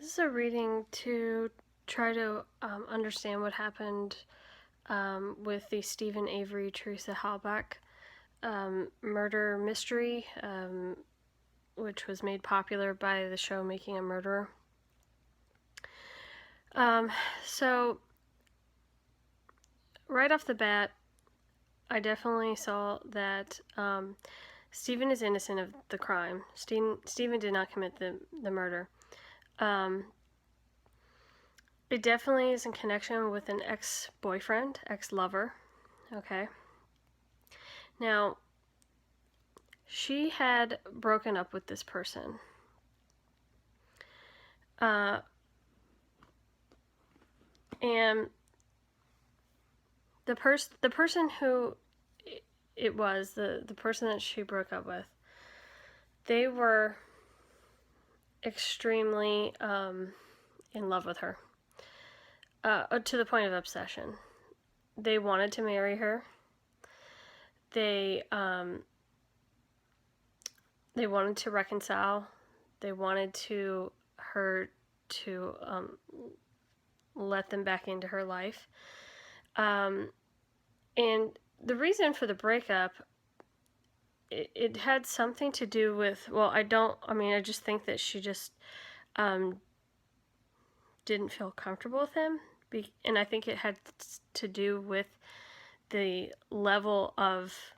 This is a reading to try to understand what happened with the Stephen Avery, Teresa Halbach murder mystery, which was made popular by the show Making a Murderer. So right off the bat, I definitely saw that Stephen is innocent of the crime. Stephen did not commit the murder. It definitely is in connection with an ex-boyfriend, ex-lover, okay? Now, she had broken up with this person. And the person who it was, the person that she broke up with, they were extremely in love with her, to the point of obsession. They wanted to marry her. They wanted to reconcile. They wanted her to let them back into her life. And the reason for the breakup, it had something to do with, I just think that she just didn't feel comfortable with him. And I think it had to do with the level of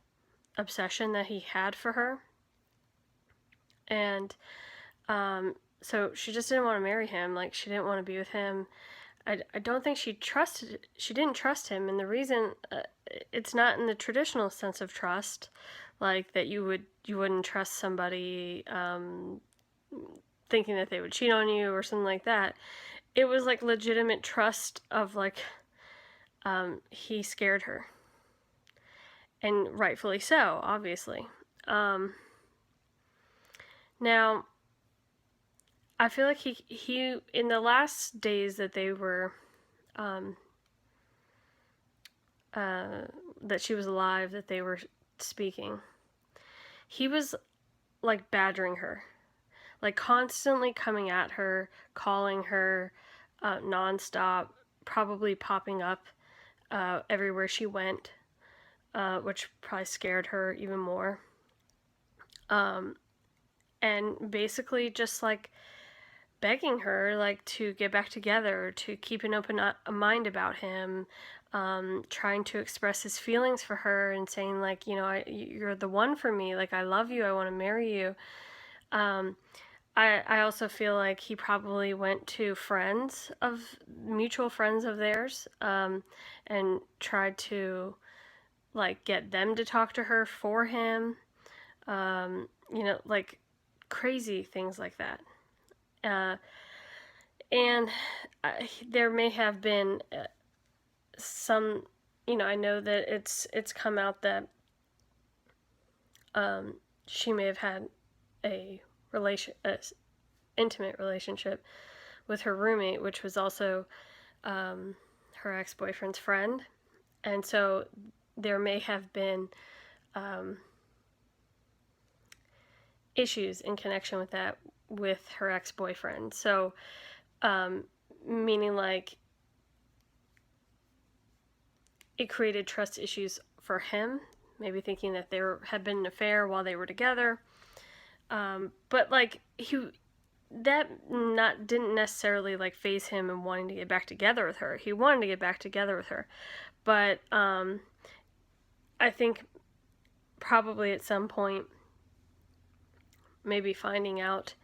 obsession that he had for her. And so she just didn't want to marry him. Like, she didn't want to be with him. I don't think she didn't trust him. And the reason, it's not in the traditional sense of trust, like that you wouldn't trust somebody thinking that they would cheat on you or something like that. It was like legitimate trust of like, he scared her. And rightfully so, obviously. Now, I feel like he in the last days that they were, that she was alive, that they were speaking, he was like badgering her, like constantly coming at her, calling her nonstop, probably popping up everywhere she went, which probably scared her even more. And basically just like begging her like to get back together, to keep an open mind about him, trying to express his feelings for her and saying like, you're the one for me, like I love you, I want to marry you. I also feel like he probably went to mutual friends of theirs, and tried to like get them to talk to her for him, like crazy things like that. And there may have been some, I know that it's come out that she may have had a intimate relationship with her roommate, which was also her ex-boyfriend's friend. And so there may have been issues in connection with that with her ex-boyfriend. So meaning like it created trust issues for him, maybe thinking that there had been an affair while they were together. But like didn't necessarily like faze him in wanting to get back together with her. He wanted to get back together with her, but I think probably at some point, maybe finding out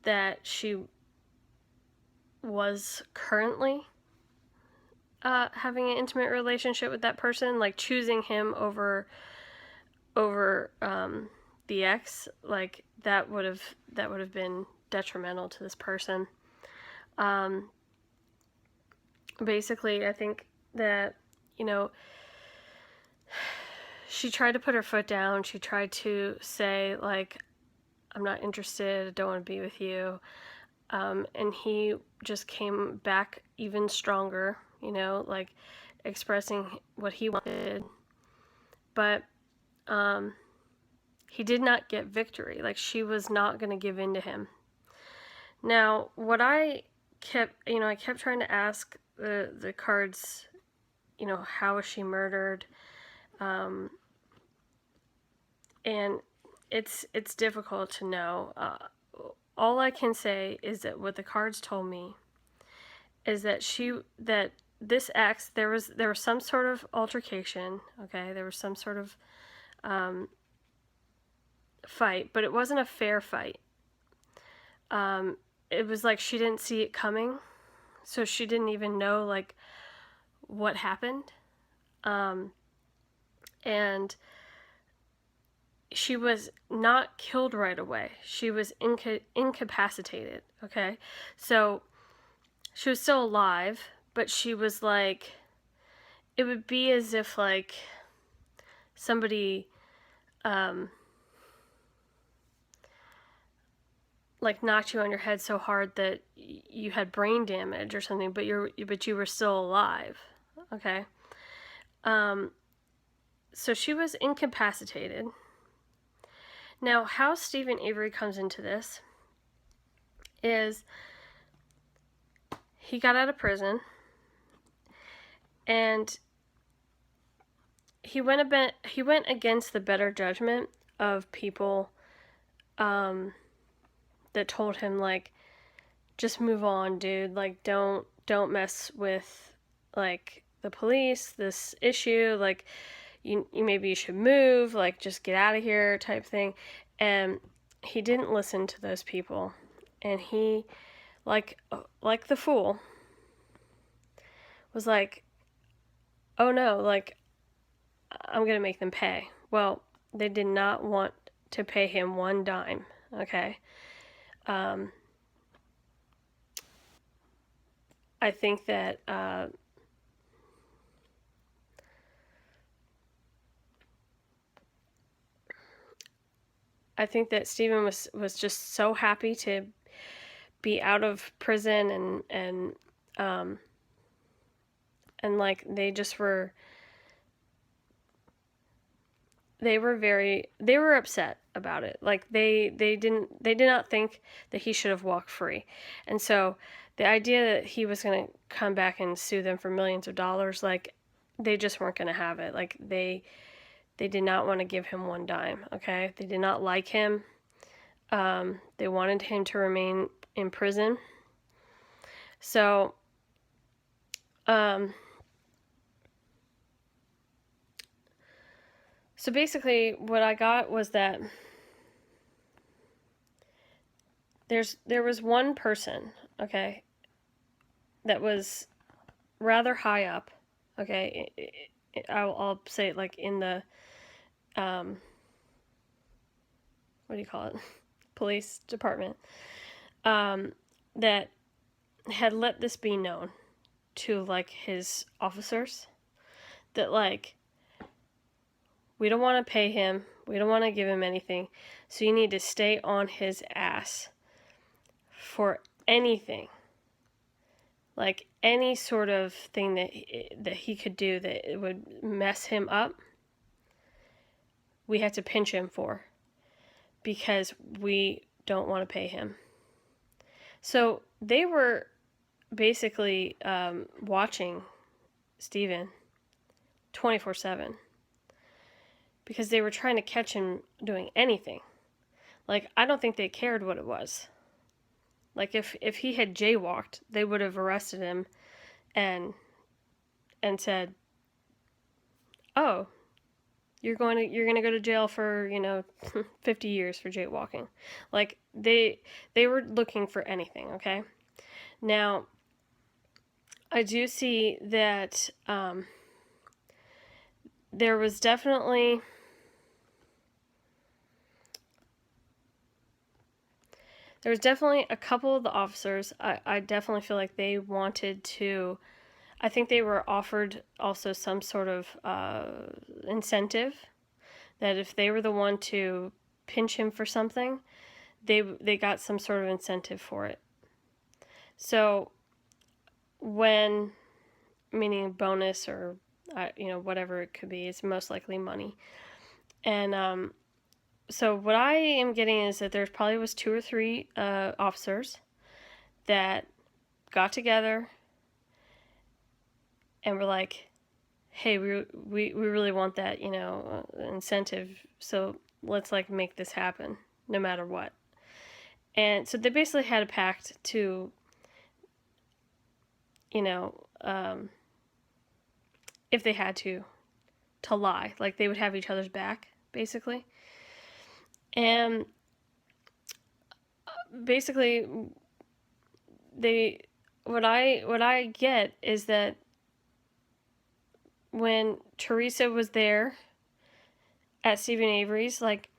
that she was currently having an intimate relationship with that person, like choosing him over the ex, like that would have been detrimental to this person. Basically, I think that, she tried to put her foot down. She tried to say like, I'm not interested, I don't want to be with you. And he just came back even stronger, like expressing what he wanted. But he did not get victory. Like, she was not going to give in to him. Now, what I kept, I kept trying to ask the cards, how was she murdered? And it's difficult to know. All I can say is that what the cards told me is that this ex, there was some sort of altercation. Okay, there was some sort of fight, but it wasn't a fair fight. It was like she didn't see it coming, so she didn't even know like what happened, and she was not killed right away. She was incapacitated. Okay, so she was still alive, but she was like, it would be as if like somebody like knocked you on your head so hard that you had brain damage or something, but you were still alive. Okay. So she was incapacitated. Now, how Stephen Avery comes into this is he got out of prison and he went against the better judgment of people that told him like, just move on, dude. Like, don't mess with like the police, this issue. Like, you maybe you should move. Like, just get out of here, type thing. And he didn't listen to those people, and he, like the fool, was like, oh no, like, I'm gonna make them pay. Well, they did not want to pay him one dime. Okay. I think that Stephen was just so happy to be out of prison, and like they were upset about it. Like they did not think that he should have walked free. And so the idea that he was going to come back and sue them for millions of dollars, like they just weren't going to have it. Like they did not want to give him one dime. Okay. They did not like him. They wanted him to remain in prison. So, so basically what I got was that there was one person, okay, that was rather high up, okay. I'll say it like in the what do you call it, police department, that had let this be known to like his officers, that like, we don't want to pay him, we don't want to give him anything, so you need to stay on his ass for anything, like any sort of thing that he could do that would mess him up. We have to pinch him for, because we don't want to pay him. So they were basically watching Stephen 24/7, because they were trying to catch him doing anything. Like, I don't think they cared what it was. Like, if he had jaywalked, they would have arrested him and said, oh, you're going to go to jail for 50 years for jaywalking. Like, they were looking for anything. Okay. Now, I do see that there was definitely a couple of the officers. I definitely feel like they wanted to. I think they were offered also some sort of incentive, that if they were the one to pinch him for something, they got some sort of incentive for it. So when, meaning bonus or whatever it could be, it's most likely money. And so what I am getting is that there probably was 2 or 3 officers that got together and were like, hey, we really want that, incentive, so let's like make this happen no matter what. And so they basically had a pact to, if they had to lie, like they would have each other's back, basically. And basically, what I get is that when Teresa was there at Stephen Avery's, like,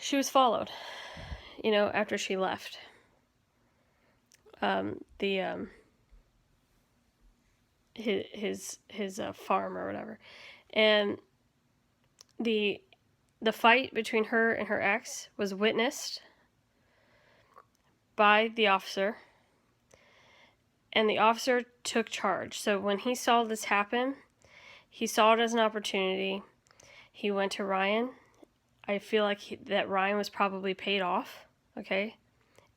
she was followed, after she left his farm or whatever. And the fight between her and her ex was witnessed by the officer, and the officer took charge. So when he saw this happen, he saw it as an opportunity. He went to Ryan. I feel like that Ryan was probably paid off, okay,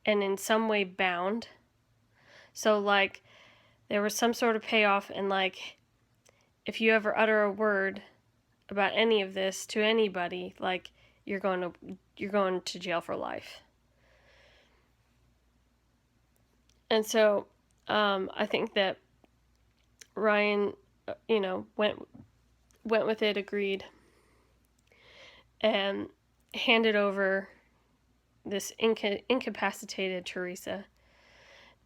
and in some way bound. So, like, there was some sort of payoff, and, like, if you ever utter a word about any of this to anybody, like, you're going to jail for life. And so, I think that Ryan, went with it, agreed, and handed over this incapacitated Teresa.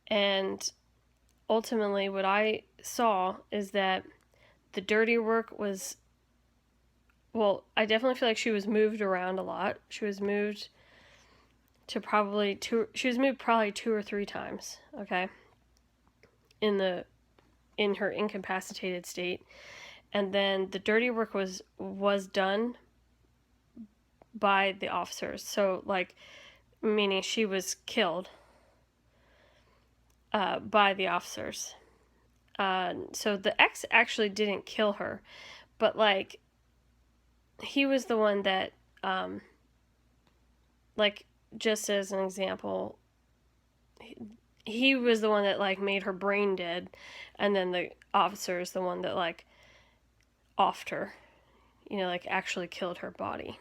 And ultimately, what I saw is that the dirty work was, well, I definitely feel like she was moved around a lot. She was moved to probably 2 or 3 times, okay, in her incapacitated state. And then the dirty work was done by the officers. So, like, meaning she was killed by the officers. So the ex actually didn't kill her, but, like, he was the one that, like, just as an example, he was the one that, like, made her brain dead, and then the officer is the one that, like, offed her, like, actually killed her body.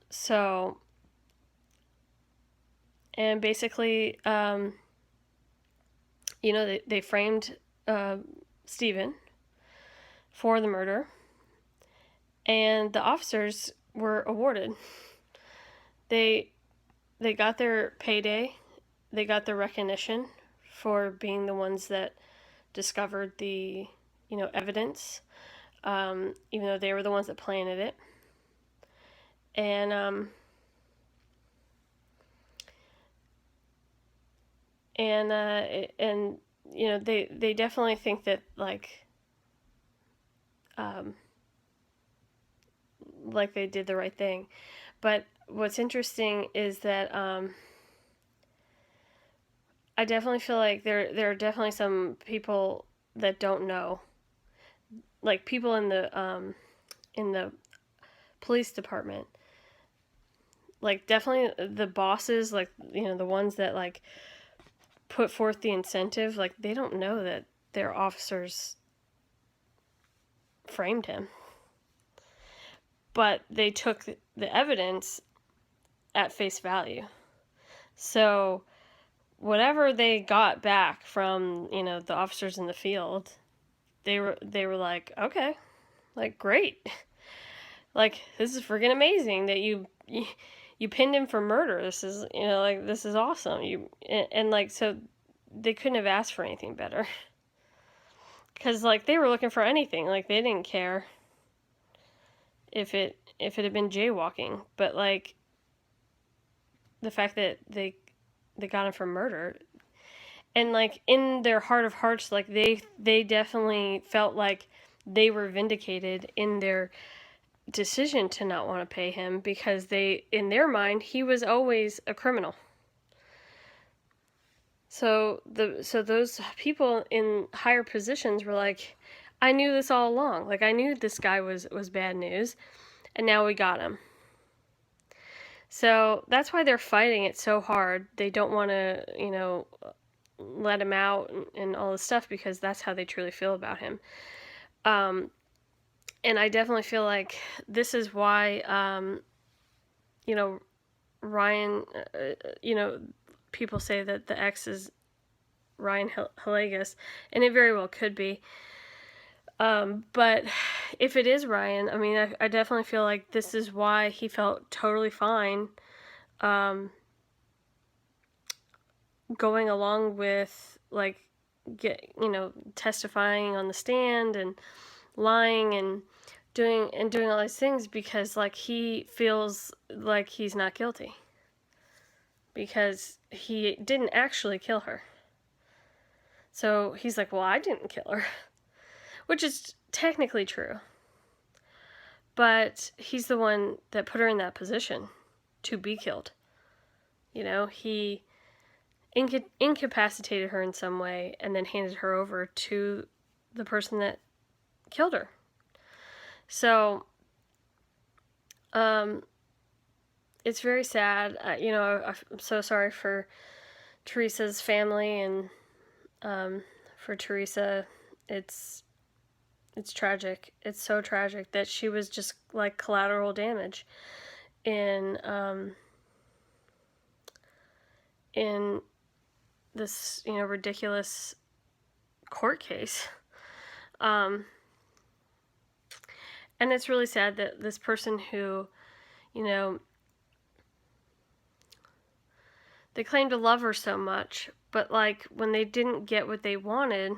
So, and basically, they framed Stephen for the murder, and the officers were awarded. They got their payday. They got their recognition for being the ones that discovered the, evidence, even though they were the ones that planted it. And they definitely think that, like they did the right thing. But what's interesting is that I definitely feel like there are definitely some people that don't know, like people in the police department, like definitely the bosses, like, the ones that, like, put forth the incentive, like, they don't know that their officers framed him. But they took the evidence at face value. So whatever they got back from, the officers in the field, they were like, okay, like, great. Like, this is freaking amazing that you pinned him for murder. This is, this is awesome. And like, so they couldn't have asked for anything better. Because, like, they were looking for anything. Like, they didn't care if it had been jaywalking. But, like, the fact that they got him for murder, and, like, in their heart of hearts, like, they definitely felt like they were vindicated in their decision to not want to pay him, because in their mind, he was always a criminal. So those people in higher positions were like, I knew this all along. Like, I knew this guy was bad news, and now we got him. So that's why they're fighting it so hard. They don't want to, let him out and all this stuff, because that's how they truly feel about him. And I definitely feel like this is why, Ryan, people say that the ex is Ryan Halagas, and it very well could be. But if it is Ryan, I mean, I definitely feel like this is why he felt totally fine going along with, like, testifying on the stand and lying and doing all these things, because, like, he feels like he's not guilty, because he didn't actually kill her. So he's like, well, I didn't kill her, which is technically true. But he's the one that put her in that position to be killed. He incapacitated her in some way and then handed her over to the person that killed her. So, it's very sad. I'm so sorry for Teresa's family, and for Teresa, it's tragic. It's so tragic that she was just like collateral damage in this, ridiculous court case. And it's really sad that this person who, they claimed to love her so much, but, like, when they didn't get what they wanted,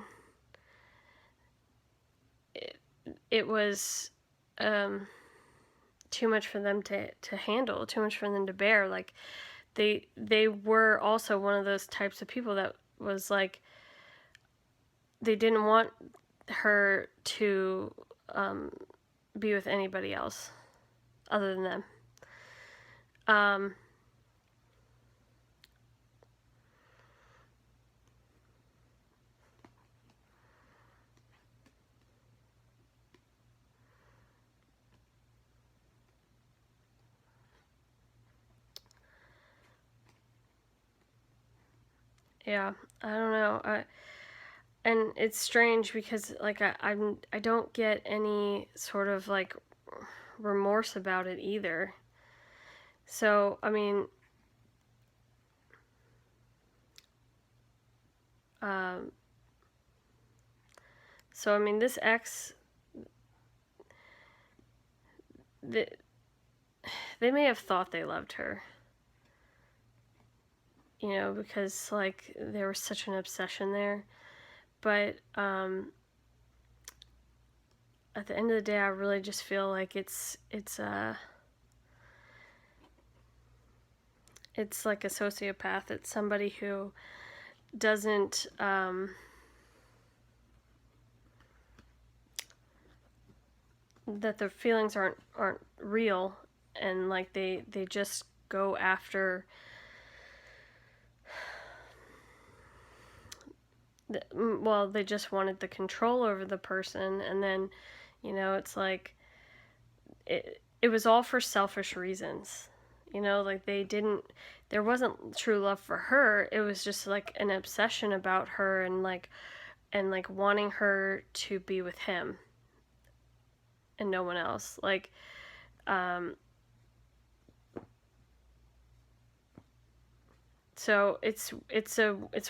it was too much for them to handle, too much for them to bear. Like, they were also one of those types of people that was like, they didn't want her to be with anybody else other than them. Yeah, I don't know. And it's strange because, like, I don't get any sort of, like, remorse about it either. So, I mean, this ex, they may have thought they loved her, because, like, there was such an obsession there. But at the end of the day, I really just feel like it's like a sociopath. It's somebody who doesn't that their feelings aren't real, and, like, they just go after they just wanted the control over the person, and then, it's like it was all for selfish reasons. Like, there wasn't true love for her. It was just like an obsession about her, and like wanting her to be with him and no one else. Like, so it's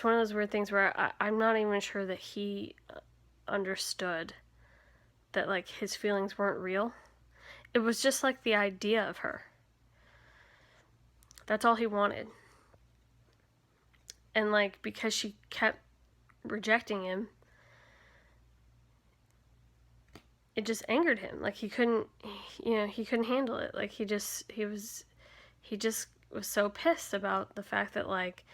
one of those weird things where I'm not even sure that he understood that, like, his feelings weren't real. It was just like the idea of her. That's all he wanted. And, like, because she kept rejecting him, it just angered him. Like, he couldn't handle it. Like, he just was so pissed about the fact that, like,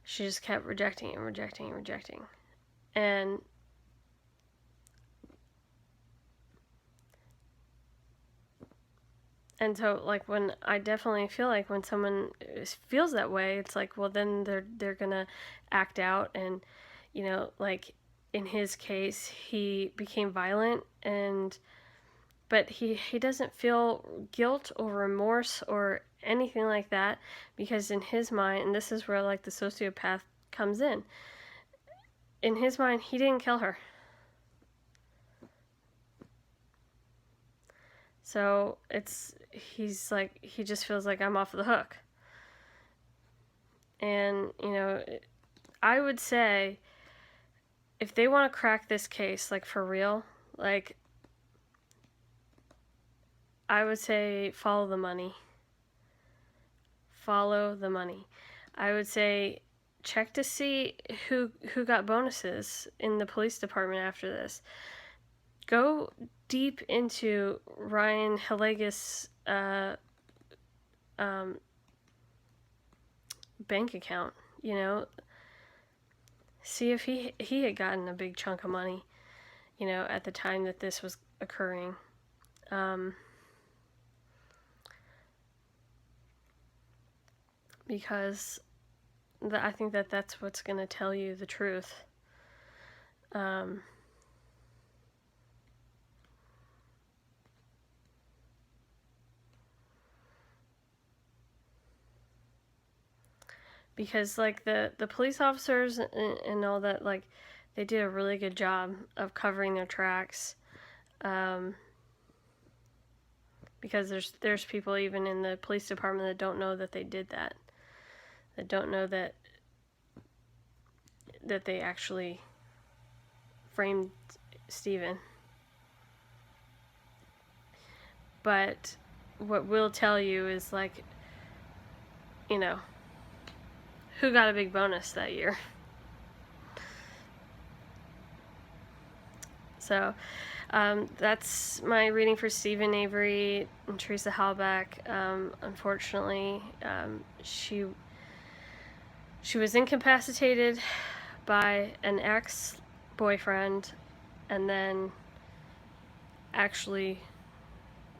she just kept rejecting and rejecting and rejecting. And so, like, when I definitely feel like when someone feels that way, it's like, well, then they're gonna act out, and, like, in his case, he became violent, but he doesn't feel guilt or remorse or anything like that, because in his mind, and this is where like the sociopath comes in his mind, he didn't kill her. So he's like, he just feels like, I'm off the hook. And, you know, I would say, if they want to crack this case, like, for real, like, I would say follow the money. Follow the money. I would say check to see who got bonuses in the police department after this. Go deep into Ryan Hillegas' bank account, you know. See if he had gotten a big chunk of money, you know, at the time that this was occurring. Because I think that that's what's going to tell you the truth. Because, like, the police officers and all that, like, they did a really good job of covering their tracks. Because there's people even in the police department that don't know that they did that. That don't know that they actually framed Stephen. But what we'll tell you is, like, you know, who got a big bonus that year. So that's my reading for Stephen, Avery, and Teresa Halbach. Unfortunately, she was incapacitated by an ex-boyfriend and then actually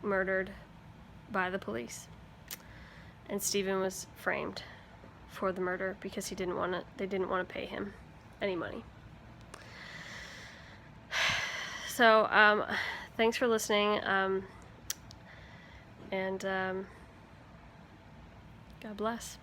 murdered by the police. And Stephen was framed for the murder because they didn't want to pay him any money. So thanks for listening, and God bless.